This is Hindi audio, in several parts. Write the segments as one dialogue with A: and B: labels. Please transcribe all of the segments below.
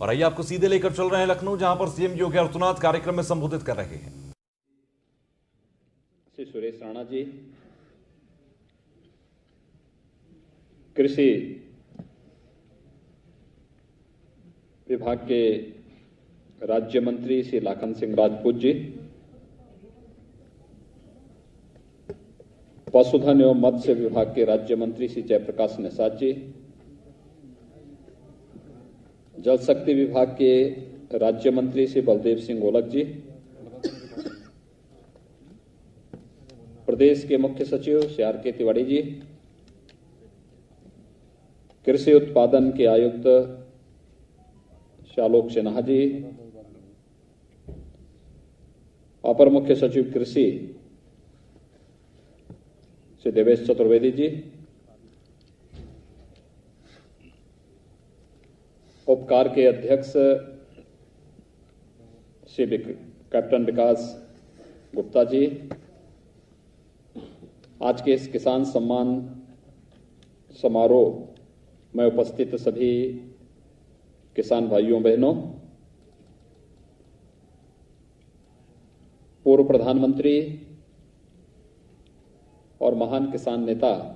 A: और आइए आपको सीधे लेकर चल रहे हैं लखनऊ, जहां पर सीएम योगी आदित्यनाथ कार्यक्रम में संबोधित कर रहे हैं।
B: श्री सुरेश राणा जी, कृषि विभाग के राज्य मंत्री श्री लाखन सिंह राजपूत जी, पशुधन एवं मत्स्य विभाग के राज्य मंत्री श्री जयप्रकाश निषाद जी, जल शक्ति विभाग के राज्य मंत्री श्री बलदेव सिंह गोलक जी, प्रदेश के मुख्य सचिव श्री आर.के. तिवारी जी, कृषि उत्पादन के आयुक्त श्री आलोक सिन्हा जी, अपर मुख्य सचिव कृषि श्री देवेश चतुर्वेदी जी, उपकार के अध्यक्ष श्री कैप्टन विकास गुप्ता जी, आज के इस किसान सम्मान समारोह में उपस्थित सभी किसान भाइयों बहनों, पूर्व प्रधानमंत्री और महान किसान नेता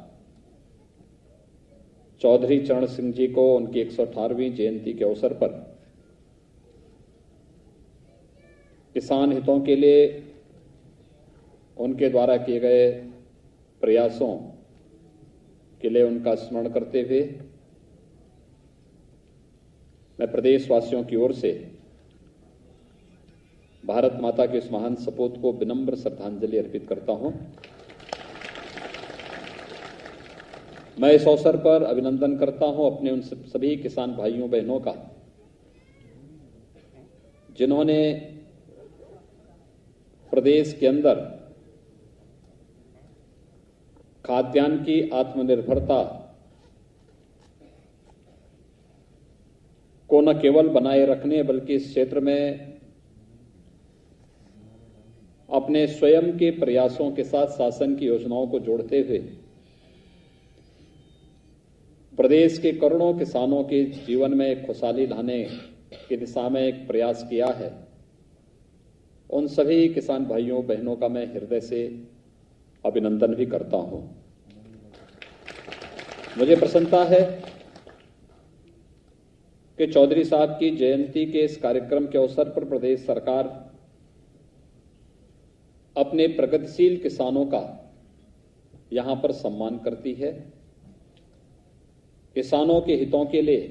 B: चौधरी चरण सिंह जी को उनकी 118वीं जयंती के अवसर पर किसान हितों के लिए उनके द्वारा किए गए प्रयासों के लिए उनका स्मरण करते हुए मैं प्रदेशवासियों की ओर से भारत माता के इस महान सपूत को विनम्र श्रद्धांजलि अर्पित करता हूं। मैं इस अवसर पर अभिनंदन करता हूं अपने उन सभी किसान भाइयों बहनों का जिन्होंने प्रदेश के अंदर खाद्यान्न की आत्मनिर्भरता को न केवल बनाए रखने बल्कि इस क्षेत्र में अपने स्वयं के प्रयासों के साथ शासन की योजनाओं को जोड़ते हुए प्रदेश के करोड़ों किसानों के जीवन में खुशहाली लाने की दिशा में एक प्रयास किया है। उन सभी किसान भाइयों बहनों का मैं हृदय से अभिनंदन भी करता हूं। मुझे प्रसन्नता है कि चौधरी साहब की जयंती के इस कार्यक्रम के अवसर पर प्रदेश सरकार अपने प्रगतिशील किसानों का यहां पर सम्मान करती है। किसानों के हितों के लिए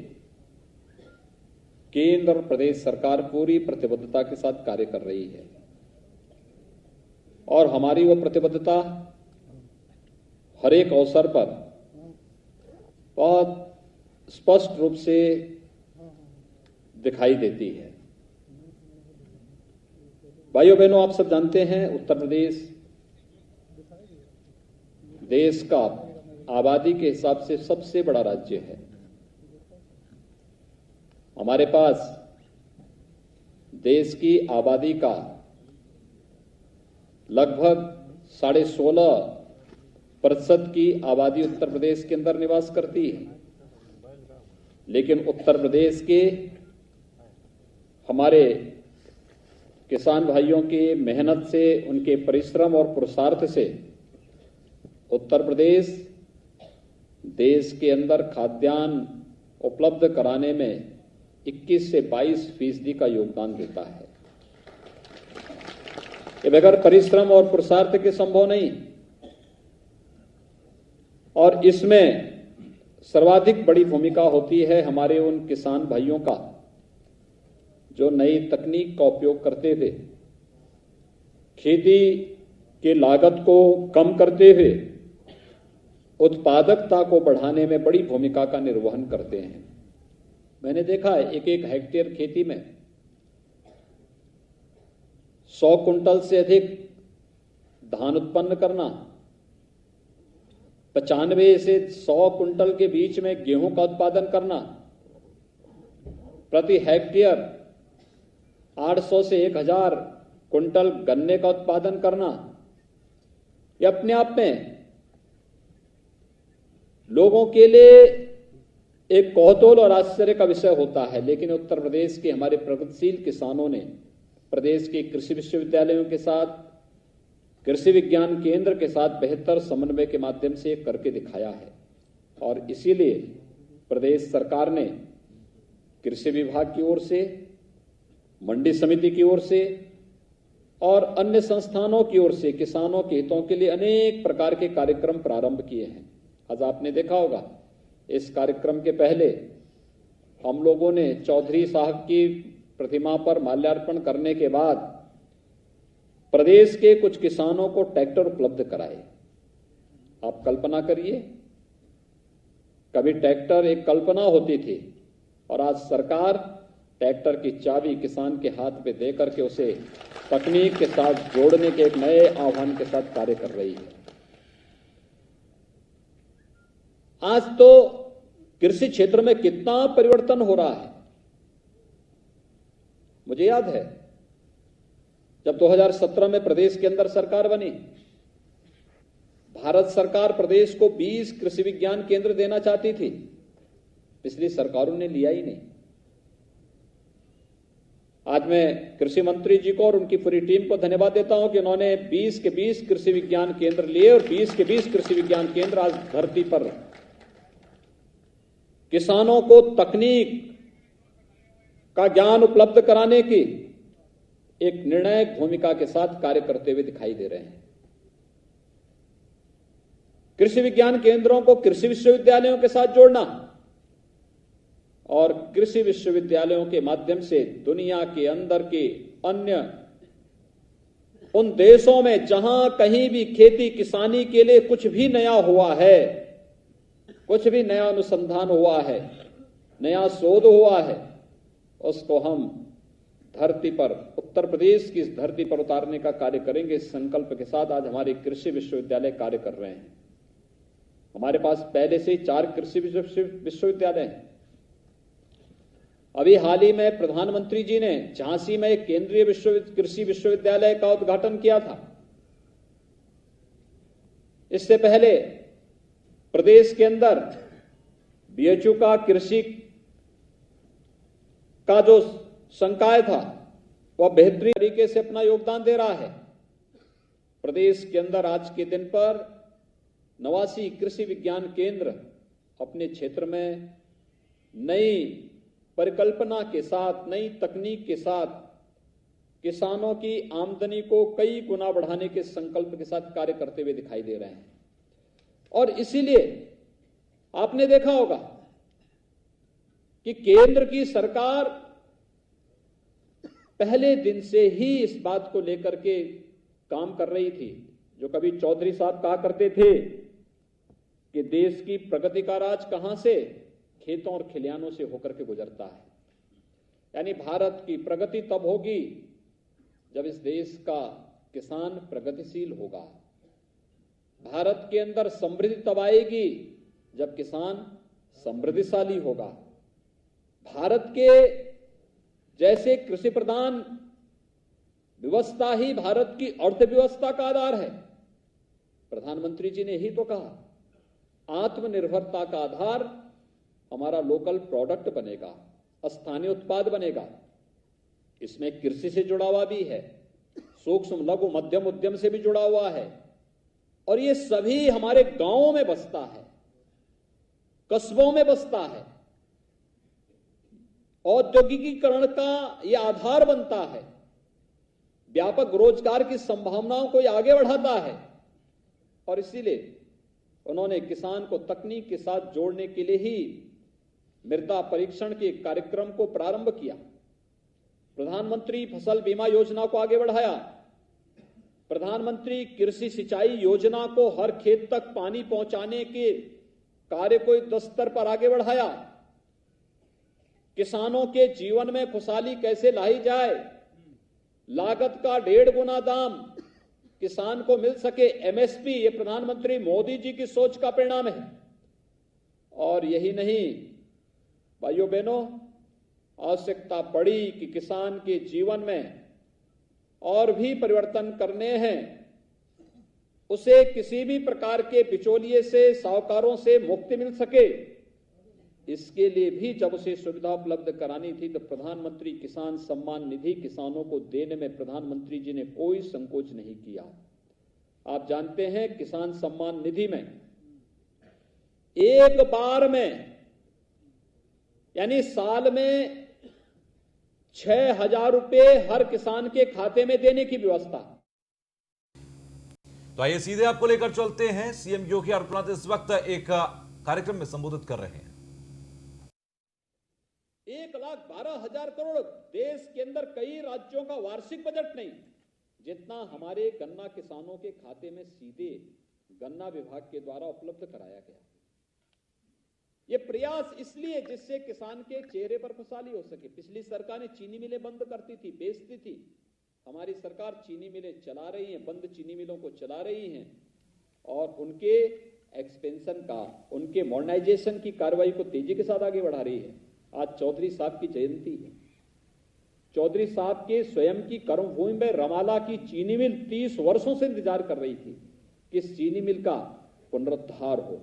B: केंद्र और प्रदेश सरकार पूरी प्रतिबद्धता के साथ कार्य कर रही है और हमारी वो प्रतिबद्धता हर एक अवसर पर बहुत स्पष्ट रूप से दिखाई देती है। भाइयों बहनों, आप सब जानते हैं उत्तर प्रदेश देश का आबादी के हिसाब से सबसे बड़ा राज्य है। हमारे पास देश की आबादी का लगभग 16.5% की आबादी उत्तर प्रदेश के अंदर निवास करती है, लेकिन उत्तर प्रदेश के हमारे किसान भाइयों की मेहनत से, उनके परिश्रम और पुरुषार्थ से उत्तर प्रदेश देश के अंदर खाद्यान्न उपलब्ध कराने में 21 से 22% का योगदान देता है। ये बगैर परिश्रम और पुरुषार्थ के संभव नहीं और इसमें सर्वाधिक बड़ी भूमिका होती है हमारे उन किसान भाइयों का जो नई तकनीक का उपयोग करते हुए खेती के लागत को कम करते हुए उत्पादकता को बढ़ाने में बड़ी भूमिका का निर्वहन करते हैं। मैंने देखा है एक हेक्टेयर खेती में 100 कुंटल से अधिक धान उत्पन्न करना, 95 से 100 कुंटल के बीच में गेहूं का उत्पादन करना, प्रति हेक्टेयर 800 से 1000 कुंटल गन्ने का उत्पादन करना, यह अपने आप में लोगों के लिए एक कौतूहल और आश्चर्य का विषय होता है, लेकिन उत्तर प्रदेश के हमारे प्रगतिशील किसानों ने प्रदेश के कृषि विश्वविद्यालयों के साथ, कृषि विज्ञान केंद्र के साथ बेहतर समन्वय के माध्यम से करके दिखाया है। और इसीलिए प्रदेश सरकार ने कृषि विभाग की ओर से, मंडी समिति की ओर से और अन्य संस्थानों की ओर से किसानों के हितों के लिए अनेक प्रकार के कार्यक्रम प्रारंभ किए हैं। आज आपने देखा होगा, इस कार्यक्रम के पहले हम लोगों ने चौधरी साहब की प्रतिमा पर माल्यार्पण करने के बाद प्रदेश के कुछ किसानों को ट्रैक्टर उपलब्ध कराए। आप कल्पना करिए, कभी ट्रैक्टर एक कल्पना होती थी और आज सरकार ट्रैक्टर की चाबी किसान के हाथ में देकर के उसे तकनीक के साथ जोड़ने के एक नए आह्वान के साथ कार्य कर रही है। आज तो कृषि क्षेत्र में कितना परिवर्तन हो रहा है। मुझे याद है जब 2017 में प्रदेश के अंदर सरकार बनी, भारत सरकार प्रदेश को 20 कृषि विज्ञान केंद्र देना चाहती थी। पिछली सरकारों ने लिया ही नहीं। आज मैं कृषि मंत्री जी को और उनकी पूरी टीम को धन्यवाद देता हूं कि उन्होंने 20 के 20 कृषि विज्ञान केंद्र लिए और 20 के 20 कृषि विज्ञान केंद्र आज धरती पर किसानों को तकनीक का ज्ञान उपलब्ध कराने की एक निर्णायक भूमिका के साथ कार्य करते हुए दिखाई दे रहे हैं। कृषि विज्ञान केंद्रों को कृषि विश्वविद्यालयों के साथ जोड़ना और कृषि विश्वविद्यालयों के माध्यम से दुनिया के अंदर के अन्य उन देशों में जहां कहीं भी खेती किसानी के लिए कुछ भी नया हुआ है, कुछ भी नया अनुसंधान हुआ है, नया शोध हुआ है, उसको हम धरती पर, उत्तर प्रदेश की इस धरती पर उतारने का कार्य करेंगे। इस संकल्प के साथ आज हमारे कृषि विश्वविद्यालय कार्य कर रहे हैं। हमारे पास पहले से ही 4 कृषि विश्वविद्यालय हैं। अभी हाल ही में प्रधानमंत्री जी ने झांसी में एक केंद्रीय कृषि विश्वविद्यालय का उद्घाटन किया था। इससे पहले प्रदेश के अंदर बीएचयू का कृषि का जो संकाय था वह बेहतरीन तरीके से अपना योगदान दे रहा है। प्रदेश के अंदर आज के दिन पर 89 कृषि विज्ञान केंद्र अपने क्षेत्र में नई परिकल्पना के साथ, नई तकनीक के साथ किसानों की आमदनी को कई गुना बढ़ाने के संकल्प के साथ कार्य करते हुए दिखाई दे रहे हैं। और इसीलिए आपने देखा होगा कि केंद्र की सरकार पहले दिन से ही इस बात को लेकर के काम कर रही थी। जो कभी चौधरी साहब कहा करते थे कि देश की प्रगति का राज कहां से, खेतों और खलिहानों से होकर के गुजरता है। यानी भारत की प्रगति तब होगी जब इस देश का किसान प्रगतिशील होगा। भारत के अंदर समृद्धि तब आएगी जब किसान समृद्धिशाली होगा। भारत के जैसे कृषि प्रधान व्यवस्था ही भारत की अर्थव्यवस्था का आधार है। प्रधानमंत्री जी ने ही तो कहा, आत्मनिर्भरता का आधार हमारा लोकल प्रोडक्ट बनेगा, स्थानीय उत्पाद बनेगा। इसमें कृषि से जुड़ा हुआ भी है, सूक्ष्म लघु मध्यम उद्यम से भी जुड़ा हुआ है, और ये सभी हमारे गांवों में बसता है, कस्बों में बसता है। औद्योगिकीकरण का यह आधार बनता है, व्यापक रोजगार की संभावनाओं को यह आगे बढ़ाता है। और इसीलिए उन्होंने किसान को तकनीक के साथ जोड़ने के लिए ही मृदा परीक्षण के कार्यक्रम को प्रारंभ किया। प्रधानमंत्री फसल बीमा योजना को आगे बढ़ाया। प्रधानमंत्री कृषि सिंचाई योजना को हर खेत तक पानी पहुंचाने के कार्य को युद्ध स्तर पर आगे बढ़ाया। किसानों के जीवन में खुशहाली कैसे लाई जाए, लागत का 1.5 गुना दाम किसान को मिल सके, एमएसपी, ये प्रधानमंत्री मोदी जी की सोच का परिणाम है। और यही नहीं भाइयों बहनों, आवश्यकता पड़ी कि किसान के जीवन में और भी परिवर्तन करने हैं, उसे किसी भी प्रकार के बिचौलिए से, साहूकारों से मुक्ति मिल सके। इसके लिए भी जब उसे सुविधा उपलब्ध करानी थी तो प्रधानमंत्री किसान सम्मान निधि किसानों को देने में प्रधानमंत्री जी ने कोई संकोच नहीं किया। आप जानते हैं किसान सम्मान निधि में एक बार में यानी साल में 6,000 रुपए हर किसान के खाते में देने की व्यवस्था।
A: तो आइए सीधे आपको लेकर चलते हैं। सीएम योगी आदित्यनाथ इस वक्त एक कार्यक्रम में संबोधित कर रहे हैं।
B: 1,12,000 करोड़ देश के अंदर कई राज्यों का वार्षिक बजट नहीं जितना हमारे गन्ना किसानों के खाते में सीधे गन्ना विभाग के द्वारा उपलब्ध कराया गया। ये प्रयास इसलिए जिससे किसान के चेहरे पर खुशहाली हो सके। पिछली सरकार ने चीनी मिलें बंद करती थी, बेचती थी। हमारी सरकार चीनी मिलें चला रही है, बंद चीनी मिलों को चला रही है और उनके एक्सपेंशन का, उनके मॉडर्नाइजेशन की कार्रवाई को तेजी के साथ आगे बढ़ा रही है। आज चौधरी साहब की जयंती है। चौधरी साहब के स्वयं की कर्मभूमि में रमाला की चीनी मिल 30 वर्षों से इंतजार कर रही थी कि इस चीनी मिल का पुनरुद्धार हो,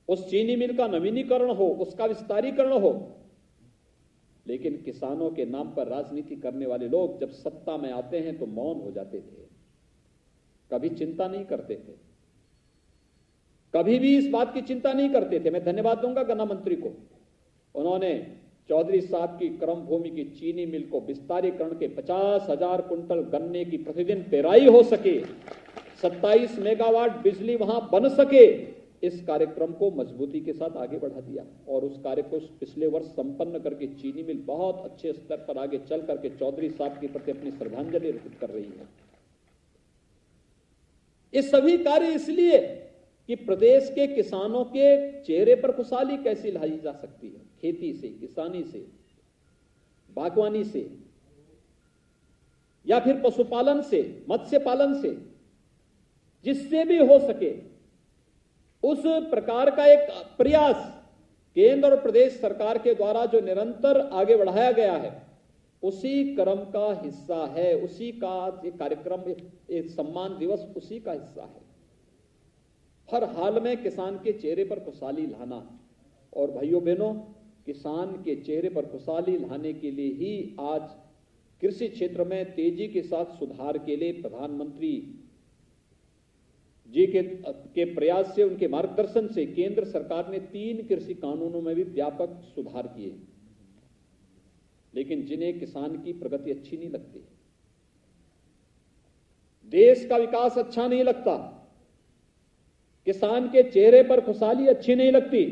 B: उस चीनी मिल का नवीनीकरण हो, उसका विस्तारीकरण हो। लेकिन किसानों के नाम पर राजनीति करने वाले लोग जब सत्ता में आते हैं तो मौन हो जाते थे, कभी चिंता नहीं करते थे, कभी भी इस बात की चिंता नहीं करते थे। मैं धन्यवाद दूंगा गन्ना मंत्री को, उन्होंने चौधरी साहब की कर्मभूमि की चीनी मिल को विस्तारीकरण के 50,000 कुंटल गन्ने की प्रतिदिन पेराई हो सके, 27 मेगावाट बिजली वहां बन सके, इस कार्यक्रम को मजबूती के साथ आगे बढ़ा दिया और उस कार्य को पिछले वर्ष संपन्न करके चीनी मिल बहुत अच्छे स्तर पर आगे चल करके चौधरी साहब के प्रति अपनी श्रद्धांजलि अर्पित कर रही है। ये सभी कार्य इसलिए कि प्रदेश के किसानों के चेहरे पर खुशहाली कैसी लाई जा सकती है, खेती से, किसानी से, बागवानी से या फिर पशुपालन से, मत्स्य पालन से, जिससे भी हो सके उस प्रकार का एक प्रयास केंद्र और प्रदेश सरकार के द्वारा जो निरंतर आगे बढ़ाया गया है उसी क्रम का हिस्सा है, उसी का एक कार्यक्रम, एक सम्मान दिवस उसी का हिस्सा है। हर हाल में किसान के चेहरे पर खुशहाली लाना, और भाइयों बहनों, किसान के चेहरे पर खुशहाली लाने के लिए ही आज कृषि क्षेत्र में तेजी के साथ सुधार के लिए प्रधानमंत्री जी के प्रयास से, उनके मार्गदर्शन से केंद्र सरकार ने 3 कृषि कानूनों में भी व्यापक सुधार किए। लेकिन जिन्हें किसान की प्रगति अच्छी नहीं लगती, देश का विकास अच्छा नहीं लगता, किसान के चेहरे पर खुशहाली अच्छी नहीं लगती,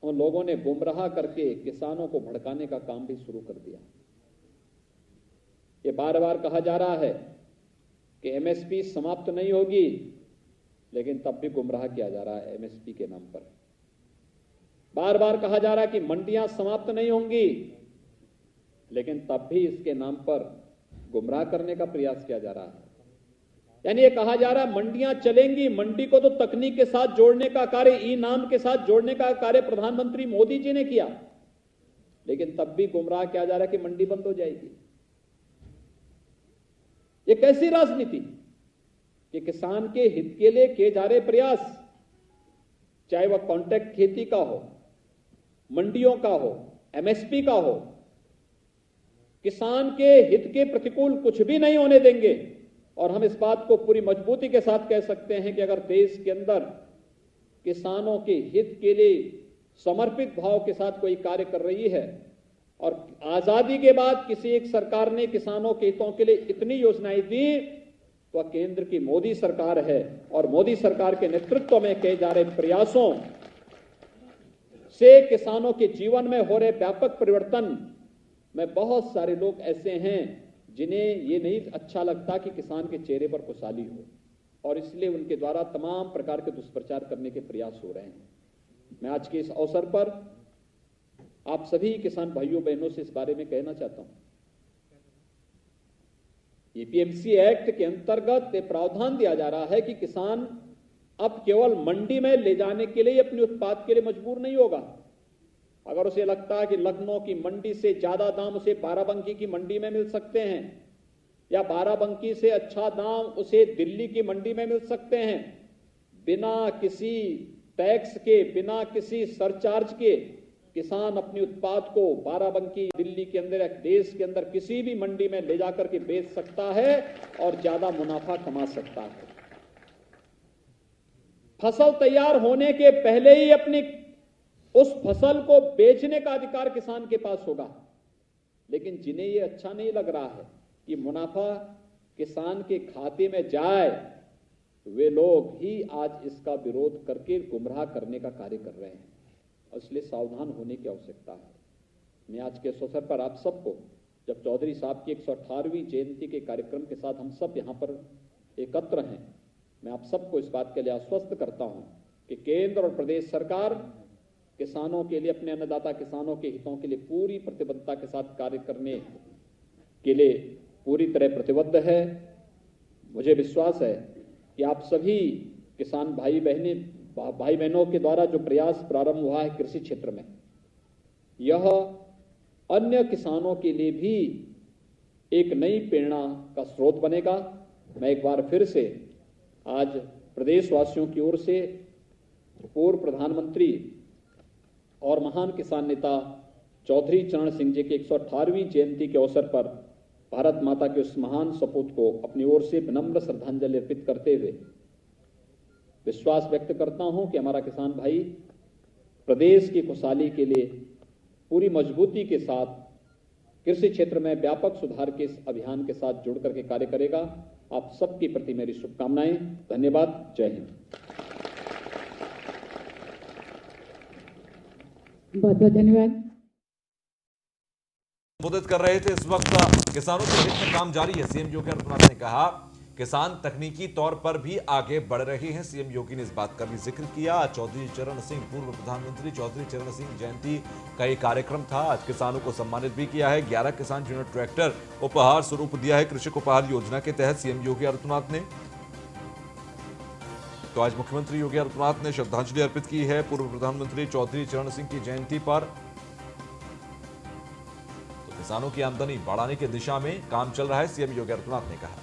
B: उन लोगों ने गुमराह करके किसानों को भड़काने का काम भी शुरू कर दिया। ये बार बार कहा जा रहा है कि एमएसपी समाप्त नहीं होगी, लेकिन तब भी गुमराह किया जा रहा है एमएसपी के नाम पर। बार बार कहा जा रहा है कि मंडियां समाप्त नहीं होंगी, लेकिन तब भी इसके नाम पर गुमराह करने का प्रयास किया जा रहा है। यानी ये कहा जा रहा है मंडियां चलेंगी, मंडी को तो तकनीक के साथ जोड़ने का कार्य, ई नाम के साथ जोड़ने का कार्य प्रधानमंत्री मोदी जी ने किया, लेकिन तब भी गुमराह किया जा रहा है कि मंडी बंद हो जाएगी। ये कैसी राजनीति कि किसान के हित के लिए किए जा रहे प्रयास, चाहे वह कॉन्ट्रैक्ट खेती का हो, मंडियों का हो, एमएसपी का हो, किसान के हित के प्रतिकूल कुछ भी नहीं होने देंगे। और हम इस बात को पूरी मजबूती के साथ कह सकते हैं कि अगर देश के अंदर किसानों के हित के लिए समर्पित भाव के साथ कोई कार्य कर रही है, और आजादी के बाद किसी एक सरकार ने किसानों के हितों के लिए इतनी योजनाएं दी, तो केंद्र की मोदी सरकार है। और मोदी सरकार के नेतृत्व में किए जा रहे प्रयासों से किसानों के जीवन में हो रहे व्यापक परिवर्तन में बहुत सारे लोग ऐसे हैं जिन्हें ये नहीं अच्छा लगता कि किसान के चेहरे पर खुशहाली हो, और इसलिए उनके द्वारा तमाम प्रकार के दुष्प्रचार करने के प्रयास हो रहे हैं। मैं आज के इस अवसर पर आप सभी किसान भाइयों बहनों से इस बारे में कहना चाहता हूं। एपीएमसी एक्ट के अंतर्गत ये प्रावधान दिया जा रहा है कि किसान अब केवल मंडी में ले जाने के लिए अपने उत्पाद के लिए मजबूर नहीं होगा। अगर उसे लगता है कि लखनऊ की मंडी से ज्यादा दाम उसे बाराबंकी की मंडी में मिल सकते हैं, या बाराबंकी से अच्छा दाम उसे दिल्ली की मंडी में मिल सकते हैं, बिना किसी टैक्स के, बिना किसी सरचार्ज के किसान अपने उत्पाद को बाराबंकी, दिल्ली के अंदर, देश के अंदर किसी भी मंडी में ले जाकर के बेच सकता है और ज्यादा मुनाफा कमा सकता है। फसल तैयार होने के पहले ही अपनी उस फसल को बेचने का अधिकार किसान के पास होगा। लेकिन जिन्हें ये अच्छा नहीं लग रहा है कि मुनाफा किसान के खाते में जाए, वे लोग ही आज इसका विरोध करके गुमराह करने का कार्य कर रहे हैं। इसलिए सावधान होने की आवश्यकता है। मैं आज के इस अवसर पर आप सबको, जब चौधरी साहब की 118वीं जयंती के कार्यक्रम के साथ हम सब यहाँ पर एकत्र हैं, मैं आप सबको इस बात के लिए आश्वस्त करता हूँ कि केंद्र और प्रदेश सरकार किसानों के लिए, अपने अन्नदाता किसानों के हितों के लिए पूरी प्रतिबद्धता के साथ कार्य करने के लिए पूरी तरह प्रतिबद्ध है। मुझे विश्वास है कि आप सभी किसान भाई बहनों के द्वारा जो प्रयास प्रारंभ हुआ है कृषि क्षेत्र में, यह अन्य किसानों के लिए भी एक नई प्रेरणा का स्रोत बनेगा। मैं एक बार फिर से आज प्रदेशवासियों की ओर से पूर्व प्रधानमंत्री और महान किसान नेता चौधरी चरण सिंह जी की 118वीं जयंती के अवसर पर भारत माता के उस महान सपूत को अपनी ओर से विनम्र श्रद्धांजलि अर्पित करते हुए विश्वास व्यक्त करता हूं कि हमारा किसान भाई प्रदेश की खुशहाली के लिए पूरी मजबूती के साथ कृषि क्षेत्र में व्यापक सुधार के इस अभियान के साथ जुड़ करके कार्य करेगा। आप सबके प्रति मेरी शुभकामनाएं। धन्यवाद। जय हिंद।
C: बहुत बहुत धन्यवाद।
A: संबोधित कर रहे थे। इस वक्त किसानों के हित में काम जारी है। सीएम योगी आदित्यनाथ ने कहा किसान तकनीकी तौर पर भी आगे बढ़ रहे हैं। सीएम योगी ने इस बात का भी जिक्र किया। चौधरी चरण सिंह, पूर्व प्रधानमंत्री चौधरी चरण सिंह जयंती का एक कार्यक्रम था। आज किसानों को सम्मानित भी किया है। 11 किसान जिन्होंने ट्रैक्टर उपहार स्वरूप दिया है कृषक उपहार योजना के तहत सीएम योगी आदित्यनाथ ने। तो आज मुख्यमंत्री योगी आदित्यनाथ ने श्रद्धांजलि अर्पित की है पूर्व प्रधानमंत्री चौधरी चरण सिंह की जयंती पर। तो किसानों की आमदनी बढ़ाने की दिशा में काम चल रहा है, सीएम योगी आदित्यनाथ ने कहा।